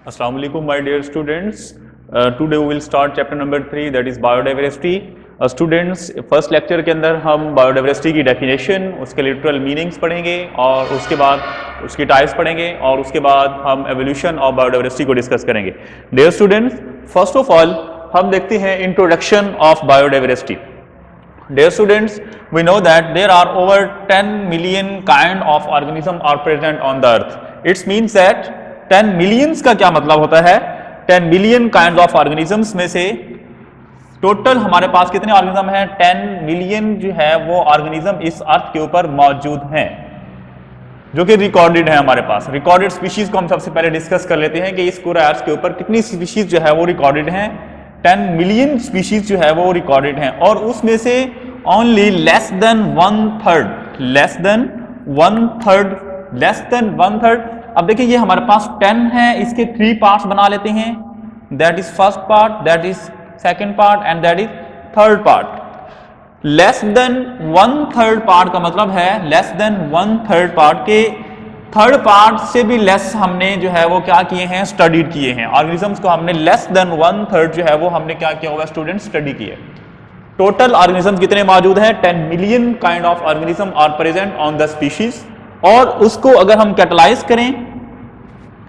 Assalamu alaikum my dear students. Today we will start chapter number 3 that is biodiversity. Students first lecture के अंदर हम biodiversity की definition, उसके literal meanings पढ़ेंगे और उसके बाद उसकी टाइप्स पढ़ेंगे और उसके बाद हम एवोल्यूशन ऑफ बायोडाइवर्सिटी को डिस्कस करेंगे. Dear students, first of all हम देखते हैं introduction of biodiversity. Dear students, we know that there are over 10 million kind of organism are present on the earth. It means that 10 millions का क्या मतलब होता है? 10 million kinds of organisms में से टोटल हमारे पास कितने ऑर्गेनिज्म हैं? 10 मिलियन जो है वो ऑर्गेनिज्म इस अर्थ के ऊपर मौजूद हैं जो कि रिकॉर्डेड है हमारे पास. रिकॉर्डेड स्पीशीज को हम सबसे पहले डिस्कस कर लेते हैं कि इस पूरे अर्थ के ऊपर कितनी स्पीशीज जो है वो रिकॉर्डेड हैं. 10 मिलियन स्पीशीज जो है वो रिकॉर्डेड हैं और उसमें से only less than one third. अब देखिए ये हमारे पास 10 है, इसके 3 पार्ट्स बना लेते हैं. That is first part, that is second part and that is third part. Less than 1/3 part का मतलब है लेस देन 1/3 पार्ट के थर्ड पार्ट से भी लेस हमने जो है वो क्या किए हैं? स्टडीड किए हैं. ऑर्गेनिजम्स को हमने लेस देन 1/3 जो है वो हमने क्या किया होगा स्टूडेंट? स्टडी किए. टोटल ऑर्गेनिज्म कितने मौजूद हैं? 10 million kind of organism are present on the species. और उसको अगर हम कैटेगराइज करें,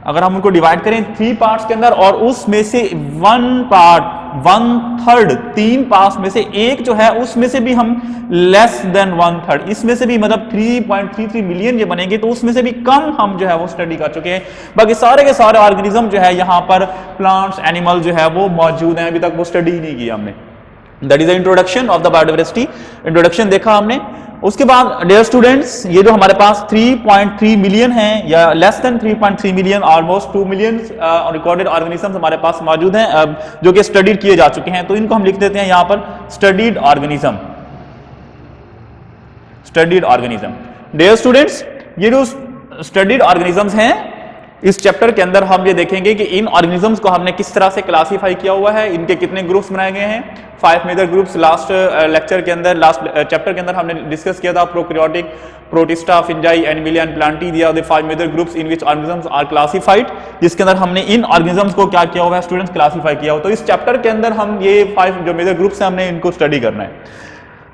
अगर हम उनको डिवाइड करें 3 पार्ट्स के अंदर और उसमें से 1/3 3 पार्ट्स में से एक जो है उसमें से भी हम लेस देन 1/3 इसमें से भी मतलब 3.33 मिलियन जो बनेंगे तो उसमें से भी कम हम जो है वो स्टडी कर चुके हैं. बाकी सारे के सारे ऑर्गेनिज्म जो है यहाँ पर प्लांट्स एनिमल जो है वो मौजूद हैं, अभी तक वो स्टडी ही नहीं किया हमने. That is the introduction of the biodiversity. Introduction देखा हमने. उसके बाद डियर स्टूडेंट्स, ये जो हमारे पास 3.3 मिलियन है या less than 3.3 million, almost 2 million recorded organisms हमारे पास मौजूद हैं जो कि स्टडीड किए जा चुके हैं. तो इनको हम लिख देते हैं यहां पर studied organism. Studied organism. Dear students, ये जो स्टडीड ऑर्गेनिजम्स हैं इस चैप्टर के अंदर हम ये देखेंगे कि इन ऑर्गेनिजम्स को हमने किस तरह से क्लासीफाई किया हुआ है, इनके कितने ग्रुप्स बनाए गए हैं. 5 मेजर ग्रुप्स लास्ट लेक्चर के अंदर, लास्ट चैप्टर के अंदर हमने डिस्कस किया था. Prokaryotic, protista, fungi, animalia and plantae. दिया the 5 major groups in which organisms are classified, जिसके अंदर हमने इन ऑर्गेनिजम्स को क्या किया हुआ है स्टूडेंट्स? क्लासीफाई किया हुआ. तो इस चैप्टर के अंदर हम ये 5 जो मेजर ग्रुप्स हैं हमने इनको स्टडी करना है.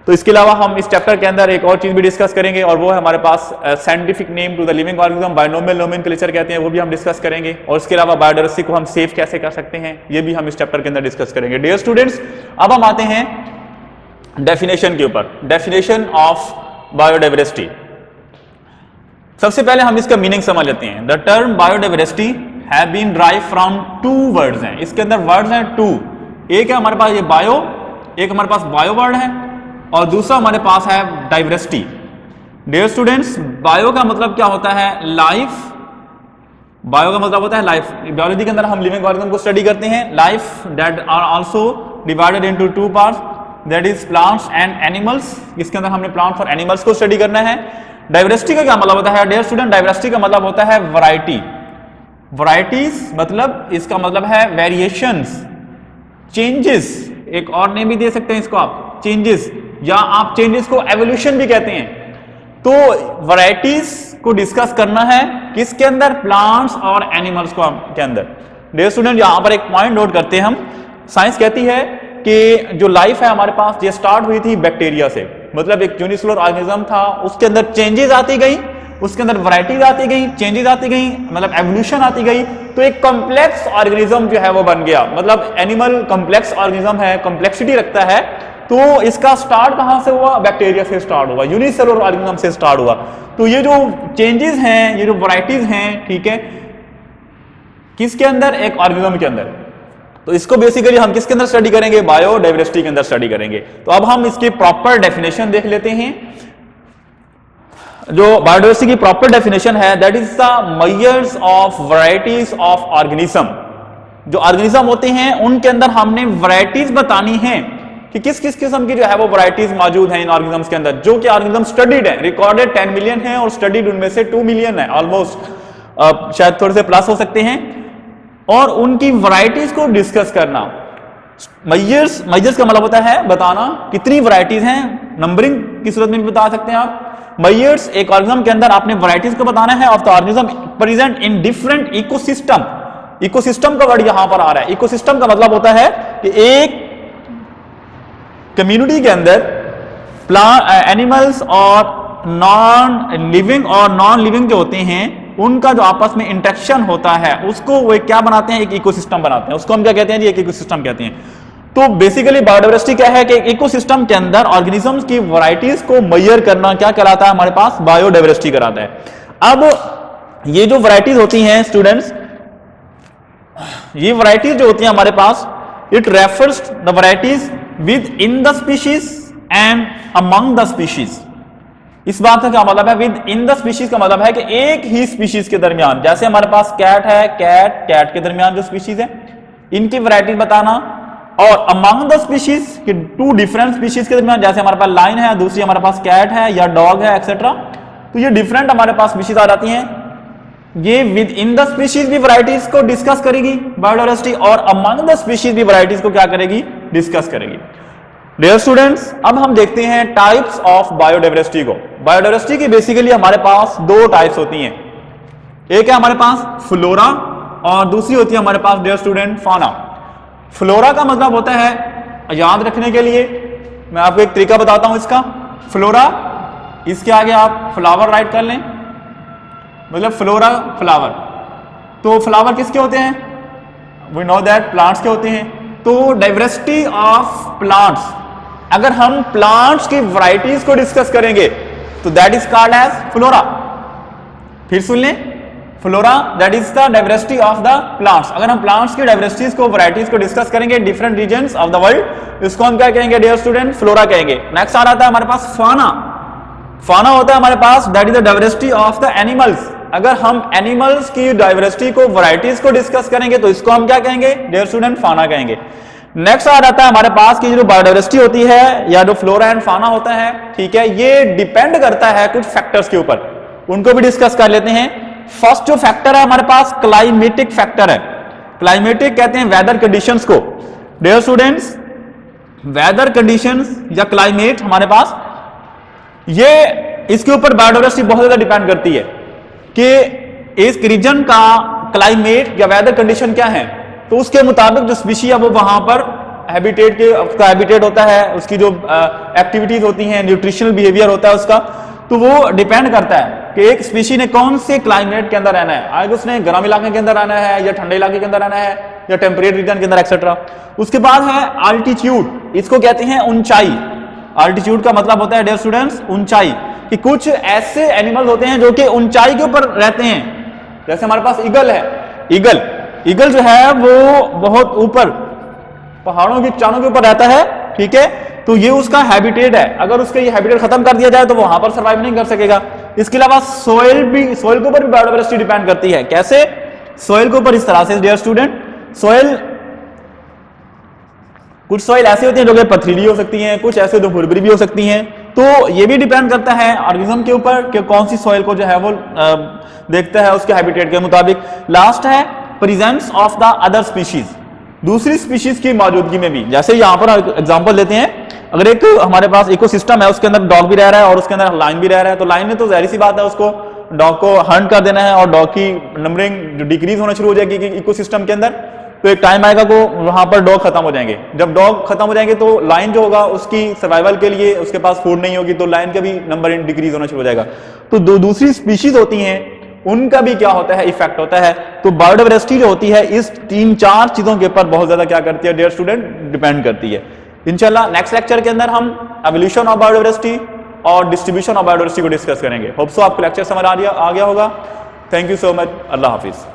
तो इसके अलावा हम इस चैप्टर के अंदर एक और चीज भी डिस्कस करेंगे और वो है हमारे पास scientific name to the living organism, binomial nomenclature कहते हैं, वो भी हम डिस्कस करेंगे. और इसके अलावा बायोडाइवर्सिटी को हम सेव कैसे कर सकते हैं ये भी हम इस चैप्टर के अंदर डिस्कस करेंगे. डियर स्टूडेंट्स, अब हम आते हैं डेफिनेशन के ऊपर. Definition of biodiversity. सबसे पहले हम इसका मीनिंग समझ लेते हैं. The term biodiversity have been drive from 2 words हैं. इसके अंदर वर्ड्स हैं 2. एक है हमारे पास ये बायो, एक हमारे पास बायो वर्ड है और दूसरा हमारे पास है डाइवर्सिटी. डियर स्टूडेंट्स, बायो का मतलब क्या होता है? लाइफ. बायो का मतलब होता है लाइफ. बायोलॉजी के अंदर हम लिविंग ऑर्गेनिज्म को स्टडी करते हैं. Life that are also divided into 2 parts, that is plants and animals. इसके अंदर हमने प्लांट्स और एनिमल्स को स्टडी करना है. डाइवर्सिटी का क्या मतलब होता है? डियर स्टूडेंट, डाइवर्सिटी का मतलब होता है वैरायटी. वैरायटीज मतलब इसका मतलब है वेरिएशंस, चेंजेस. एक और नेम भी दे सकते हैं इसको आप, चेंजेस, या आप चेंजेस को एवोल्यूशन भी कहते हैं. तो वैरायटीज को डिस्कस करना है किसके अंदर? प्लांट्स और एनिमल्स को के अंदर. डियर स्टूडेंट, यहां पर एक पॉइंट नोट करते हैं हम. साइंस कहती है कि जो लाइफ है हमारे पास ये स्टार्ट हुई थी बैक्टीरिया से. मतलब एक यूनिसेलुलर ऑर्गेनिज्म था, उसके अंदर चेंजेस आती गई, उसके अंदर वैरायटीज आती गई, चेंजेस आती गई, मतलब एवोल्यूशन आती गई. तो एक कॉम्प्लेक्स ऑर्गेनिज्म जो है वो बन गया. मतलब एनिमल कॉम्प्लेक्स ऑर्गेनिज्म है, कॉम्प्लेक्सिटी रखता है. तो इसका स्टार्ट कहां से हुआ? बैक्टीरिया से स्टार्ट हुआ, यूनिसेलुलर ऑर्गेनिज्म से स्टार्ट हुआ. तो ये जो चेंजेस हैं, ये जो वैरायटीज हैं, ठीक है, किसके अंदर? एक ऑर्गेनिज्म के अंदर. तो इसको बेसिकली हम किसके अंदर स्टडी करेंगे? बायोडाइवर्सिटी के अंदर स्टडी करेंगे. तो अब हम इसकी प्रॉपर डेफिनेशन देख लेते हैं. जो बायोडाइवर्सिटी की प्रॉपर डेफिनेशन है that is the measures of varieties of organism. जो ऑर्गेनिज्म होते हैं उनके अंदर हमने वैरायटीज बतानी है कि किस किस किस्म की जो है वो वैरायटीज मौजूद हैं इन ऑर्गेनिजम्स के अंदर, जो कि ऑर्गेनिज्म स्टडीड है. रिकॉर्डेड 10 मिलियन है और स्टडीड उनमें से 2 मिलियन है ऑलमोस्ट, शायद थोड़े से प्लस हो सकते हैं. और उनकी वैरायटीज को डिस्कस करना. मेजर्स का मतलब होता है बताना कितनी वैरायटीज हैं. नंबरिंग की सूरत में भी बता सकते हैं आप. मेजर्स, एक ऑर्गेनिज्म के अंदर आपने वैरायटीज को बताना है of the organism present in different ecosystem. Ecosystem का वर्ड यहां पर आ रहा है। इकोसिस्टम का मतलब होता है कि एक कम्युनिटी के अंदर प्लांट, एनिमल्स और नॉन लिविंग जो होते हैं उनका जो आपस में इंटरेक्शन होता है उसको वो क्या बनाते हैं, एक इकोसिस्टम बनाते हैं। उसको हम क्या कहते हैं जी, एक इकोसिस्टम कहते हैं। तो बेसिकली बायोडाइवर्सिटी क्या है कि एक इकोसिस्टम के अंदर ऑर्गेनिजम्स की वैरायटीज को मेजर करना क्या कहलाता है, हमारे पास बायोडाइवर्सिटी कहलाता है। अब ये जो वैरायटीज होती हैं स्टूडेंट्स, ये वैरायटीज जो होती हैं हमारे पास, it refers the varieties within the species and among the species. इस बात का क्या मतलब है, विद इन द स्पीशीज का मतलब है कि एक ही स्पीशीज के दरमियान, जैसे हमारे पास कैट है, कैट के दरमियान जो स्पीशीज है इनकी वैरायटी बताना, और अमंग द स्पीशीज के टू डिफरेंट स्पीशीज के दरमियान, जैसे हमारे पास लाइन है, दूसरी हमारे पास कैट है या डॉग है एक्सेट्रा, तो ये डिफरेंट हमारे पास स्पीशीज आ जाती हैं। ये विद इन द स्पीशीज भी वैरायटीज को डिस्कस करेगी बायोडाइवर्सिटी, और अमंग द स्पीशीज भी वैरायटीज को क्या करेगी, डिस्कस करेगी। डियर स्टूडेंट्स, अब हम देखते हैं टाइप्स ऑफ बायोडाइवर्सिटी को। बायोडाइवर्सिटी की बेसिकली हमारे पास दो टाइप्स होती हैं, एक है हमारे पास फ्लोरा और दूसरी होती है हमारे पास डियर स्टूडेंट फौना। फ्लोरा का मतलब होता है, याद रखने के लिए मैं आपको एक तरीका बताता हूं इसका। फ्लोरा, इसके आगे आप फ्लावर राइट कर लें, मतलब फ्लोरा फ्लावर। तो फ्लावर किसके होते हैं, वी नो दैट प्लांट्स के होते हैं। तो डाइवर्सिटी ऑफ प्लांट्स, अगर हम प्लांट्स की वैरायटीज को डिस्कस करेंगे तो that is called as flora. फिर सुन लें, flora that is the diversity of the plants. अगर हम प्लांट्स की डाइवर्सिटीज को, वैरायटीज को डिस्कस करेंगे different regions of the world, इसको हम क्या कहेंगे डियर स्टूडेंट, फ्लोरा कहेंगे। नेक्स्ट आ रहा था हमारे पास फाना। फाना होता है हमारे पास that is the diversity of the animals. अगर हम एनिमल्स की डाइवर्सिटी को, वैरायटीज को डिस्कस करेंगे तो इसको हम क्या कहेंगे डियर स्टूडेंट, फाना कहेंगे। नेक्स्ट आ जाता है हमारे पास की जो बायोडाइवर्सिटी होती है या जो फ्लोरा एंड फाना होता है, ठीक है, ये डिपेंड करता है कुछ फैक्टर्स के ऊपर, उनको भी डिस्कस कर लेते हैं। फर्स्ट जो फैक्टर है हमारे पास क्लाइमेटिक फैक्टर है। क्लाइमेटिक कहते हैं वेदर कंडीशंस को। डियर स्टूडेंट्स, वेदर कंडीशंस या क्लाइमेट हमारे पास, ये इसके ऊपर बायोडाइवर्सिटी बहुत ज्यादा डिपेंड करती है कि इस रीजन का क्लाइमेट या वेदर कंडीशन क्या है, तो उसके मुताबिक जो स्पीशी है वो वहां पर हैबिटेट के, उसका हैबिटेट होता है, उसकी जो एक्टिविटीज होती हैं, न्यूट्रिशनल बिहेवियर होता है उसका, तो वो डिपेंड करता है कि एक स्पीशी ने कौन से क्लाइमेट के अंदर रहना है। आगे उसने गर्म इलाके के अंदर रहना है या ठंडे इलाके के अंदर रहना है या टेम्परेट रीजन के अंदर एक्सेट्रा। उसके बाद है अल्टीट्यूड, इसको कहते हैं ऊंचाई। अल्टीट्यूड का मतलब होता है डियर स्टूडेंट्स ऊंचाई, कि कुछ ऐसे एनिमल होते हैं जो कि ऊंचाई के ऊपर रहते हैं। जैसे हमारे पास ईगल है, ईगल जो है वो बहुत ऊपर पहाड़ों की चांदों के ऊपर रहता है, ठीक है, तो ये उसका हैबिटेट है। अगर उसके ये हैबिटेट खत्म कर दिया जाए तो वो वहां पर सर्वाइव नहीं कर सकेगा। इसके अलावा सोइल के ऊपर भी बायोडाइवर्सिटी डिपेंड करती है। कैसे? सोइल के ऊपर इस तरह से डियर स्टूडेंट, कुछ सॉइल ऐसी होती हैं जो कि पथरीली हो सकती हैं, कुछ ऐसे जो भुरभुरी भी हो सकती हैं। तो ये भी डिपेंड करता है ऑर्गेनिज्म के ऊपर कि कौन सी सॉइल को जो है वो देखता है उसके हैबिटेट के मुताबिक। लास्ट है presence of the other species, दूसरी स्पीशीज की मौजूदगी में भी। जैसे यहां पर एग्जांपल लेते हैं, अगर एक हमारे पास इकोसिस्टम है, उसके अंदर डॉग भी रह रहा है और उसके अंदर लायन भी रह रहा है, तो लायन में तो जाहिर सी बात है उसको डॉग को हंट कर देना है और डॉग की नंबरिंग डिक्रीज होना शुरू हो जाएगी इकोसिस्टम के अंदर। तो एक टाइम आएगा को वहां पर डॉग खत्म हो जाएंगे। जब डॉग खत्म हो जाएंगे तो लायन जो होगा उसकी सर्वाइवल के लिए उसके पास फूड नहीं होगी, तो लायन का भी नंबर डिक्रीज होना शुरू हो जाएगा। तो दूसरी स्पीशीज होती हैं उनका भी क्या होता है, इफेक्ट होता है। तो बायोडाइवर्सिटी जो होती है इस 3-4 चीजों के ऊपर बहुत ज्यादा क्या करती है डियर स्टूडेंट, डिपेंड करती है। इंशाल्लाह नेक्स्ट लेक्चर के अंदर हम एवोल्यूशन ऑफ बायोडाइवर्सिटी और डिस्ट्रीब्यूशन ऑफ बायोडाइवर्सिटी को डिस्कस करेंगे। होप सो आपको लेक्चर समझ आ गया होगा। Thank you so much. Allah Hafiz.